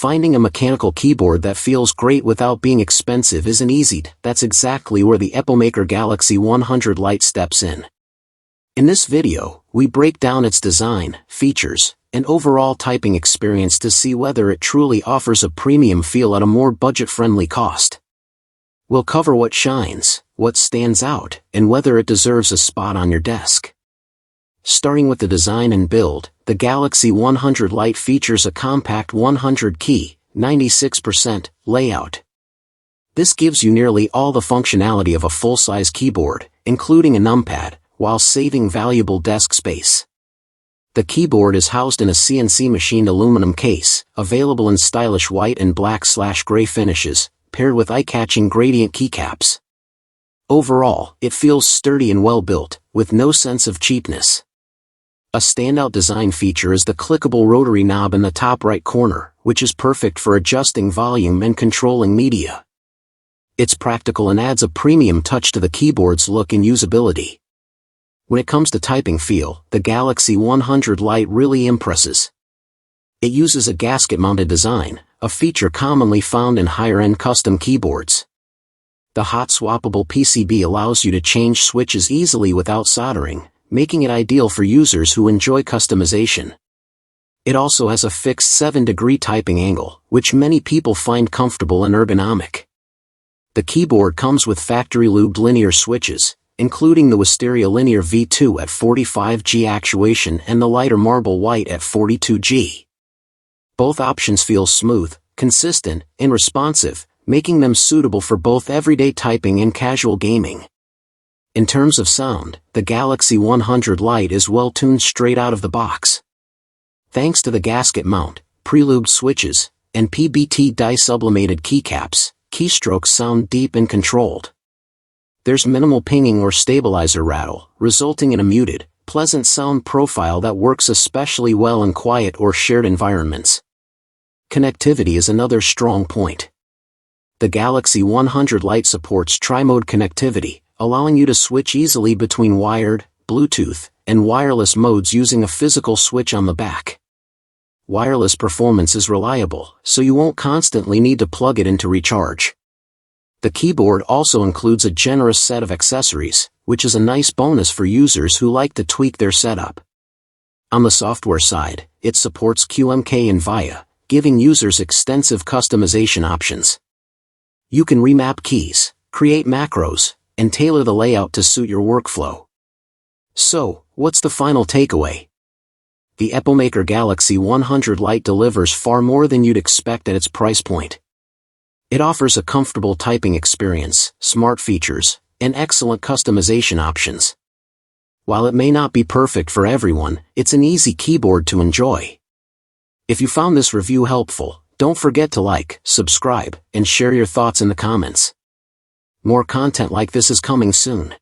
Finding a mechanical keyboard that feels great without being expensive isn't easy. That's exactly where the Epomaker Galaxy 100 Lite steps in. In this video, we break down its design, features, and overall typing experience to see whether it truly offers a premium feel at a more budget-friendly cost. We'll cover what shines, what stands out, and whether it deserves a spot on your desk. Starting with the design and build, the Galaxy 100 Lite features a compact 100-key, 96% layout. This gives you nearly all the functionality of a full-size keyboard, including a numpad, while saving valuable desk space. The keyboard is housed in a CNC machined aluminum case, available in stylish white and black/gray finishes, paired with eye-catching gradient keycaps. Overall, it feels sturdy and well-built, with no sense of cheapness. A standout design feature is the clickable rotary knob in the top right corner, which is perfect for adjusting volume and controlling media. It's practical and adds a premium touch to the keyboard's look and usability. When it comes to typing feel, the Galaxy 100 Lite really impresses. It uses a gasket-mounted design, a feature commonly found in higher-end custom keyboards. The hot-swappable PCB allows you to change switches easily without soldering, making it ideal for users who enjoy customization. It also has a fixed 7-degree typing angle, which many people find comfortable and ergonomic. The keyboard comes with factory-lubed linear switches, including the Wisteria Linear V2 at 45G actuation and the lighter Marble White at 42G. Both options feel smooth, consistent, and responsive, making them suitable for both everyday typing and casual gaming. In terms of sound, the Galaxy 100 Lite is well-tuned straight out of the box. Thanks to the gasket mount, pre-lubed switches, and PBT dye-sublimated keycaps, keystrokes sound deep and controlled. There's minimal pinging or stabilizer rattle, resulting in a muted, pleasant sound profile that works especially well in quiet or shared environments. Connectivity is another strong point. The Galaxy 100 Lite supports tri-mode connectivity, allowing you to switch easily between wired, Bluetooth, and wireless modes using a physical switch on the back. Wireless performance is reliable, so you won't constantly need to plug it in to recharge. The keyboard also includes a generous set of accessories, which is a nice bonus for users who like to tweak their setup. On the software side, it supports QMK and VIA, giving users extensive customization options. You can remap keys, create macros, and tailor the layout to suit your workflow. So, what's the final takeaway? The Epomaker Galaxy 100 Lite delivers far more than you'd expect at its price point. It offers a comfortable typing experience, smart features, and excellent customization options. While it may not be perfect for everyone, it's an easy keyboard to enjoy. If you found this review helpful, don't forget to like, subscribe, and share your thoughts in the comments. More content like this is coming soon.